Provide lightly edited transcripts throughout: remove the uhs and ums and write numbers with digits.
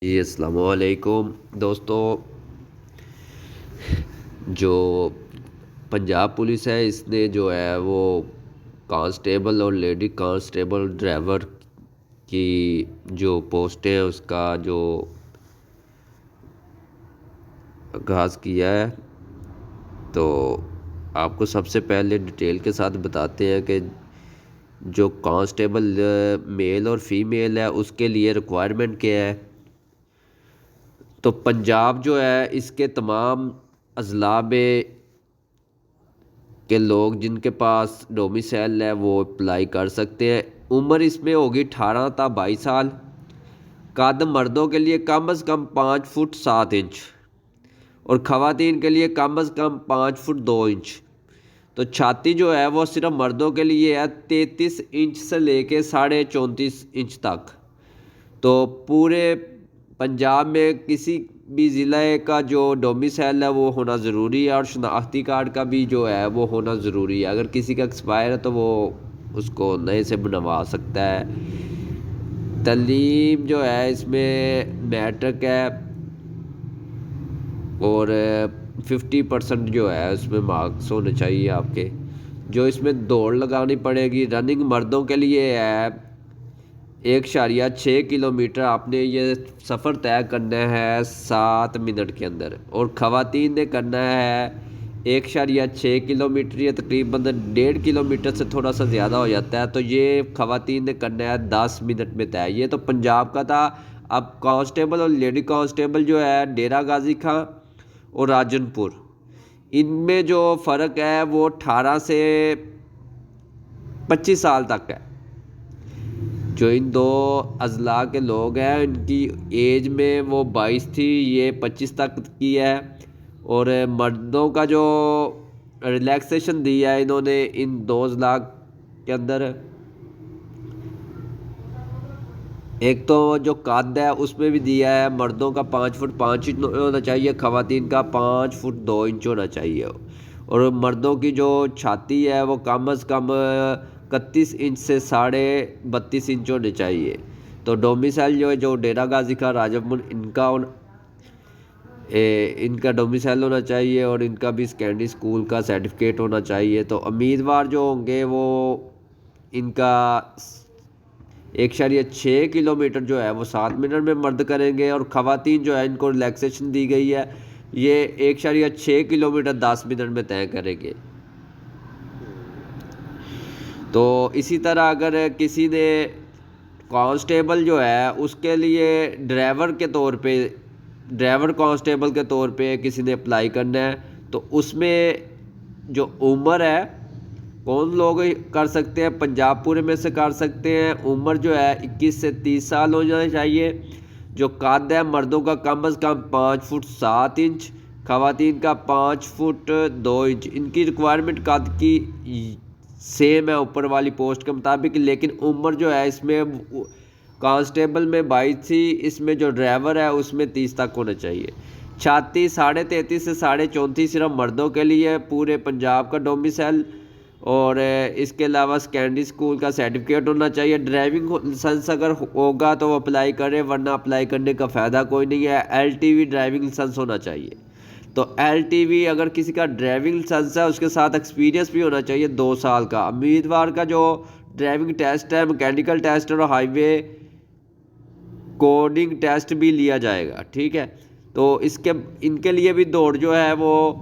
جی السلام علیکم دوستوں. جو پنجاب پولیس ہے اس نے جو ہے وہ کانسٹیبل اور لیڈی کانسٹیبل ڈرائیور کی جو پوسٹیں ہیں اس کا جو آغاز کیا ہے. تو آپ کو سب سے پہلے ڈیٹیل کے ساتھ بتاتے ہیں کہ جو کانسٹیبل میل اور فیمیل ہے اس کے لیے ریکوائرمنٹ کیا ہے. تو پنجاب جو ہے اس کے تمام اضلاع کے لوگ جن کے پاس ڈومیسائل ہے وہ اپلائی کر سکتے ہیں. عمر اس میں ہوگی 18 تا 22 سال. قد مردوں کے لیے کم از کم 5 فٹ 7 انچ اور خواتین کے لیے کم از کم 5 فٹ 2 انچ. تو چھاتی جو ہے وہ صرف مردوں کے لیے ہے 33 انچ سے لے کے 34.5 انچ تک. تو پورے پنجاب میں کسی بھی ضلع کا جو ڈومیسائل ہے وہ ہونا ضروری ہے اور شناختی کارڈ کا بھی جو ہے وہ ہونا ضروری ہے. اگر کسی کا ایکسپائر ہے تو وہ اس کو نئے سے بنوا سکتا ہے. تعلیم جو ہے اس میں میٹرک ہے اور 50% جو ہے اس میں مارکس ہونے چاہیے آپ کے. جو اس میں دوڑ لگانی پڑے گی. رننگ مردوں کے لیے ہے 1.6 کلومیٹر. آپ نے یہ سفر طے کرنا ہے 7 منٹ کے اندر اور خواتین نے کرنا ہے 1.6 کلومیٹر. یہ تقریباً 1.5 کلومیٹر سے تھوڑا سا زیادہ ہو جاتا ہے. تو یہ خواتین نے کرنا ہے 10 منٹ میں طے. یہ تو پنجاب کا تھا. اب کانسٹیبل اور لیڈی کانسٹیبل جو ہے ڈیرہ غازی خان اور راجن پور ان میں جو فرق ہے وہ 18 سے 25 سال تک ہے. جو ان دو اضلاع کے لوگ ہیں ان کی ایج میں وہ 22 تھی, یہ 25 تک کی ہے. اور مردوں کا جو ریلیکسیشن دیا ہے انہوں نے ان دو اضلاع کے اندر, ایک تو جو قد ہے اس میں بھی دیا ہے مردوں کا 5 فٹ 5 انچ ہونا چاہیے, خواتین کا 5 فٹ 2 انچ ہونا چاہیے. اور مردوں کی جو چھاتی ہے وہ کم از کم 31 انچ سے 32.5 انچ ہونے چاہیے. تو ڈومیسائل جو ہے جو ڈیرہ غازی خان راجن پور ان کا ڈومیسائل ہونا چاہیے اور ان کا بھی سیکنڈری اسکول کا سرٹیفکیٹ ہونا چاہیے. تو امیدوار جو ہوں گے وہ ان کا 1.6 کلومیٹر جو ہے وہ 7 منٹ میں مرد کریں گے اور خواتین جو ہے ان کو ریلیکسیشن دی گئی ہے یہ 1.6 کلومیٹر 10 منٹ میں طے کریں گے. تو اسی طرح اگر کسی نے کانسٹیبل جو ہے اس کے لیے ڈرائیور کانسٹیبل کے طور پہ کسی نے اپلائی کرنا ہے تو اس میں جو عمر ہے کون لوگ کر سکتے ہیں. پنجاب پورے میں سے کر سکتے ہیں. عمر جو ہے 21 سے 30 سال ہو جانا چاہیے. جو قد ہے مردوں کا کم از کم 5 فٹ 7 انچ, خواتین کا 5 فٹ 2 انچ. ان کی ریکوائرمنٹ قد کی سیم ہے اوپر والی پوسٹ کے مطابق, لیکن عمر جو ہے اس میں کانسٹیبل میں 22 تھی, اس میں جو ڈرائیور ہے اس میں 30 تک ہونا چاہیے. چھاتی 33.5 سے 34.5 صرف مردوں کے لیے پورے پنجاب کا ڈومیسائل. اور اس کے علاوہ سیکنڈری اسکول کا سرٹیفکیٹ ہونا چاہیے. ڈرائیونگ لائسنس اگر ہوگا تو وہ اپلائی کرے, ورنہ اپلائی کرنے کا فائدہ کوئی نہیں ہے. LTV ڈرائیونگ لائسنس ہونا چاہیے. تو LTV اگر کسی کا ڈرائیونگ لائسنس ہے اس کے ساتھ ایکسپیرینس بھی ہونا چاہیے 2 سال کا. امیدوار کا جو ڈرائیونگ ٹیسٹ ہے مکینیکل ٹیسٹ اور ہائی وے کوڈنگ ٹیسٹ بھی لیا جائے گا. ٹھیک ہے. تو ان کے لیے بھی دوڑ جو ہے وہ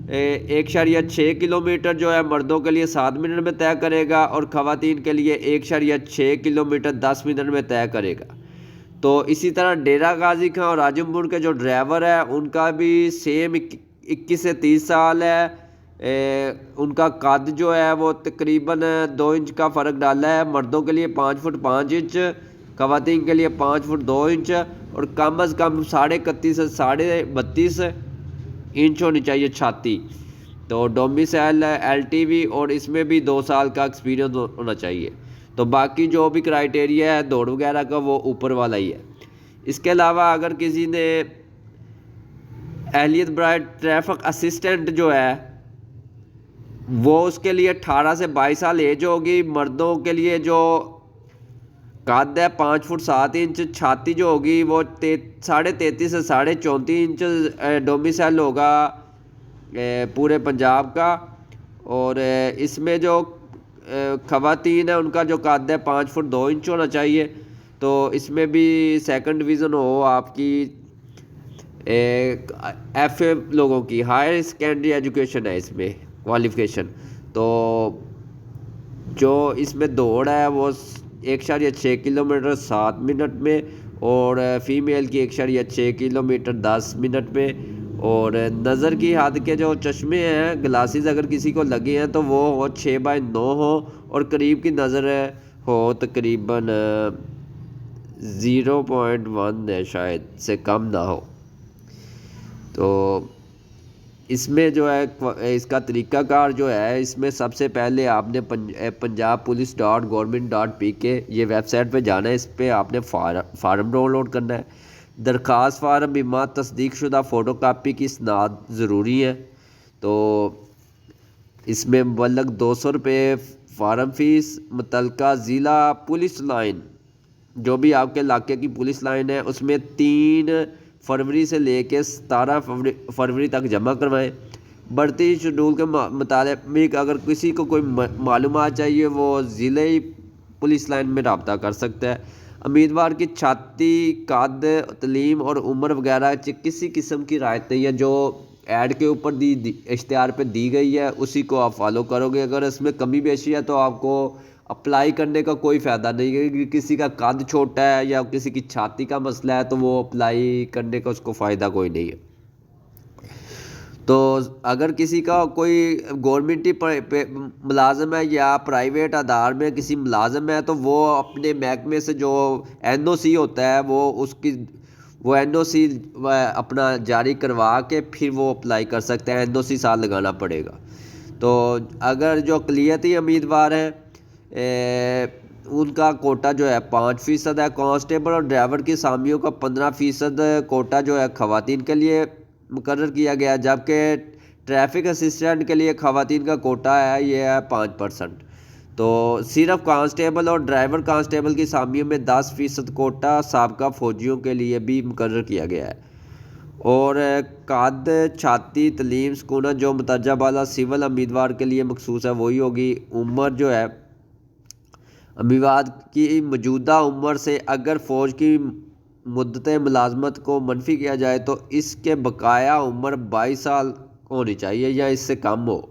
1.6 کلومیٹر جو ہے مردوں کے لیے 7 منٹ میں طے کرے گا اور خواتین کے لیے 1.6 کلومیٹر 10 منٹ میں طے کرے گا. تو اسی طرح ڈیرہ غازی خان اور راجن پور کے جو ڈرائیور ہے ان کا بھی سیم 21 سے 30 سال ہے. ان کا قد جو ہے وہ تقریباً 2 انچ کا فرق ڈالا ہے. مردوں کے لیے 5 فٹ 5 انچ, خواتین کے لیے 5 فٹ 2 انچ اور کم از کم 31.5 سے 32.5 انچ ہونی چاہیے چھاتی. تو ڈومیسائل LTV اور اس میں بھی 2 سال کا ایکسپیرینس ہونا چاہیے. تو باقی جو بھی کرائیٹیریا ہے دوڑ وغیرہ کا وہ اوپر والا ہی ہے. اس کے علاوہ اگر کسی نے اہلیت برائے ٹریفک اسسٹنٹ جو ہے وہ اس کے لیے 18 سے 22 سال ایج ہوگی. مردوں کے لیے جو قد ہے 5 فٹ 7 انچ، چھاتی جو ہوگی وہ 33.5 سے 34.5 انچ، ڈومیسائل ہوگا پورے پنجاب کا۔ اور اس میں جو خواتین ہیں ان کا جو قد ہے 5 فٹ 2 انچ ہونا چاہیے۔ تو اس میں بھی سیکنڈ ڈویژن ہو آپ کی، ایف اے لوگوں کی، ہائر سیکنڈری ایجوکیشن ہے اس میں کوالیفیکیشن۔ تو جو اس میں دوڑ ہے وہ 1.6 کلومیٹر 7 منٹ میں، اور فیمیل کی 1.6 کلومیٹر 10 منٹ میں۔ اور نظر کی حد کے جو چشمے ہیں، گلاسز اگر کسی کو لگے ہیں تو وہ ہو 6/9 ہو، اور قریب کی نظر ہو تقریباً 0.1 ہے، شاید سے کم نہ ہو۔ تو اس میں جو ہے اس کا طریقہ کار جو ہے، اس میں سب سے پہلے آپ نے punjabpolice.government.pk یہ ویب سائٹ پہ جانا ہے۔ اس پہ آپ نے فارم ڈاؤن لوڈ کرنا ہے۔ درخواست فارم بما تصدیق شدہ فوٹو کاپی کی اسناد ضروری ہے۔ تو اس میں مبلغ 200 روپے فارم فیس، متعلقہ ضلع پولیس لائن جو بھی آپ کے علاقے کی پولیس لائن ہے اس میں 3 فروری سے لے کے 17 فروری تک جمع کروائیں۔ بڑھتی شیڈول کے مطابق اگر کسی کو کوئی معلومات چاہیے وہ ضلعی پولیس لائن میں رابطہ کر سکتا ہے۔ امیدوار کی چھاتی، قد، تعلیم اور عمر وغیرہ کسی قسم کی رعایت نہیں ہے، جو ایڈ کے اوپر اشتہار پہ دی گئی ہے اسی کو آپ فالو کرو گے۔ اگر اس میں کمی بیشی ہے تو آپ کو اپلائی کرنے کا کوئی فائدہ نہیں ہے۔ کسی کا قد چھوٹا ہے یا کسی کی چھاتی کا مسئلہ ہے تو وہ اپلائی کرنے کا اس کو فائدہ کوئی نہیں ہے۔ تو اگر کسی کا کوئی گورنمنٹی ملازم ہے یا پرائیویٹ ادار میں کسی ملازم ہے تو وہ اپنے محکمے سے جو NOC ہوتا ہے وہ NOC اپنا جاری کروا کے پھر وہ اپلائی کر سکتے ہیں۔ NOC ساتھ لگانا پڑے گا۔ تو اگر جو اقلیتی امیدوار ہیں ان کا کوٹا جو ہے 5% ہے۔ کانسٹیبل اور ڈرائیور کی اسامیوں کا 15% کوٹا جو ہے خواتین کے لیے مقرر کیا گیا، جبکہ ٹریفک اسسٹنٹ کے لیے خواتین کا کوٹا ہے یہ ہے 5%۔ تو صرف کانسٹیبل اور ڈرائیور کانسٹیبل کی اسامیوں میں 10% کوٹا سابقہ فوجیوں کے لیے بھی مقرر کیا گیا ہے۔ اور قد، چھاتی، تعلیم، سکونت جو مترجہ بالا سول امیدوار کے لیے مخصوص ہے وہی ہوگی۔ عمر جو ہے امیدوار کی موجودہ عمر سے اگر فوج کی مدت ملازمت کو منفی کیا جائے تو اس کے بقایا عمر 22 سال ہونی چاہیے یا اس سے کم ہو۔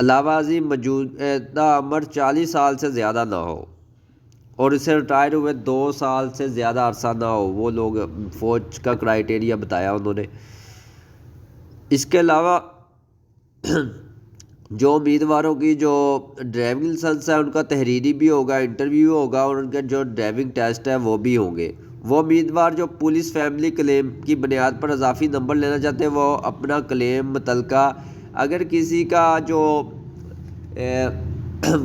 علاوہ ازیں موجودہ عمر 40 سال سے زیادہ نہ ہو، اور اسے ریٹائر ہوئے 2 سال سے زیادہ عرصہ نہ ہو۔ وہ لوگ فوج کا کرائیٹیریا بتایا انہوں نے۔ اس کے علاوہ جو امیدواروں کی جو ڈرائیونگ لائسنس ہے ان کا تحریری بھی ہوگا، انٹرویو ہوگا، اور ان کے جو ڈرائیونگ ٹیسٹ ہے وہ بھی ہوں گے۔ وہ امیدوار جو پولیس فیملی کلیم کی بنیاد پر اضافی نمبر لینا چاہتے ہیں وہ اپنا کلیم متعلقہ اگر کسی کا جو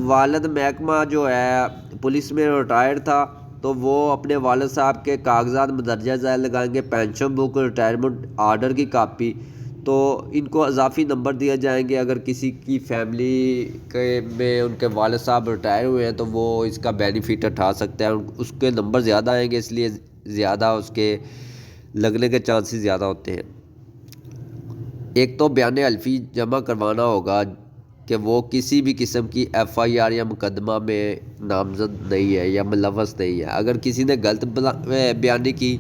والد محکمہ جو ہے پولیس میں ریٹائر تھا تو وہ اپنے والد صاحب کے کاغذات مندرجہ ذیل لگائیں گے، پینشن بک، ریٹائرمنٹ آرڈر کی کاپی، تو ان کو اضافی نمبر دیے جائیں گے۔ اگر کسی کی فیملی میں ان کے والد صاحب ریٹائر ہوئے ہیں تو وہ اس کا بینیفٹ اٹھا سکتے ہیں، اس کے نمبر زیادہ آئیں گے، اس لیے زیادہ اس کے لگنے کے چانسز زیادہ ہوتے ہیں۔ ایک تو بیان حلفی جمع کروانا ہوگا کہ وہ کسی بھی قسم کی FIR یا مقدمہ میں نامزد نہیں ہے یا ملوث نہیں ہے۔ اگر کسی نے غلط بیانی کی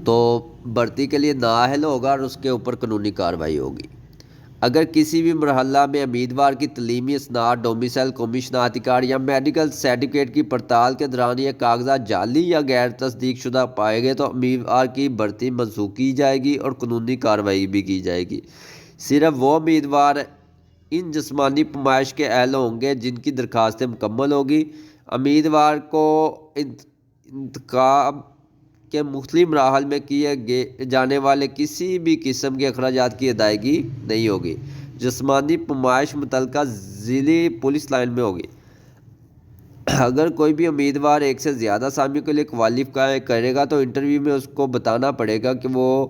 تو بھرتی کے لیے نااہل ہوگا اور اس کے اوپر قانونی کارروائی ہوگی۔ اگر کسی بھی مرحلہ میں امیدوار کی تعلیمی اسناد، ڈومیسائل، قومی شناختی کارڈ یا میڈیکل سرٹیفکیٹ کی پڑتال کے دوران یہ کاغذات جعلی یا غیر تصدیق شدہ پائے گئے تو امیدوار کی بھرتی منسوخ کی جائے گی اور قانونی کارروائی بھی کی جائے گی۔ صرف وہ امیدوار ان جسمانی پیمائش کے اہل ہوں گے جن کی درخواستیں مکمل ہوگی۔ امیدوار کو انتخاب کے مختلف مراحل میں کیے جانے والے کسی بھی قسم کے اخراجات کی ادائیگی نہیں ہوگی۔ جسمانی پیمائش متعلقہ ضلعی پولیس لائن میں ہوگی۔ اگر کوئی بھی امیدوار ایک سے زیادہ اسامیوں کے لیے کوالیفائی کرے گا تو انٹرویو میں اس کو بتانا پڑے گا کہ وہ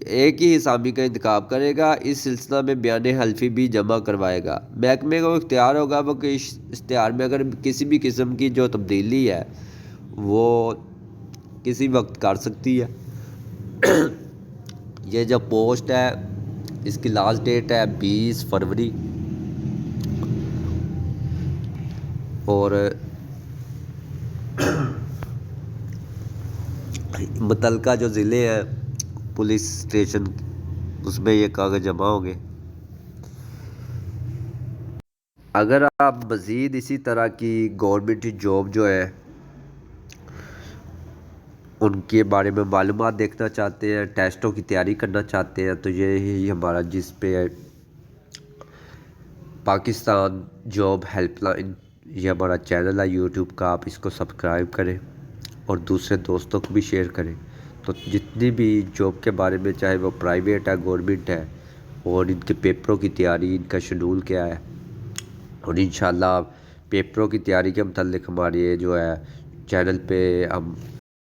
ایک ہی حسامی کا انتخاب کرے گا، اس سلسلہ میں بیان حلفی بھی جمع کروائے گا۔ محکمے کو اختیار ہوگا وہ کہ اشتہار میں اگر کسی بھی قسم کی جو تبدیلی ہے وہ کسی وقت کر سکتی ہے۔ یہ جو پوسٹ ہے اس کی لاسٹ ڈیٹ ہے 20 فروری، اور متعلقہ جو ضلع ہیں پولیس اسٹیشن اس میں یہ کاغذ جمع ہوں گے۔ اگر آپ مزید اسی طرح کی گورنمنٹ جاب جو ہے ان کے بارے میں معلومات دیکھنا چاہتے ہیں، ٹیسٹوں کی تیاری کرنا چاہتے ہیں، تو یہی ہمارا جس پہ پاکستان جاب ہیلپ لائن، یہ ہمارا چینل ہے یوٹیوب کا، آپ اس کو سبسکرائب کریں اور دوسرے دوستوں کو بھی شیئر کریں۔ تو جتنی بھی جاب کے بارے میں، چاہے وہ پرائیویٹ ہے گورنمنٹ ہے، اور ان کے پیپروں کی تیاری، ان کا شیڈول کیا ہے، اور انشاءاللہ پیپروں کی تیاری کے متعلق ہمارے جو ہے چینل پہ ہم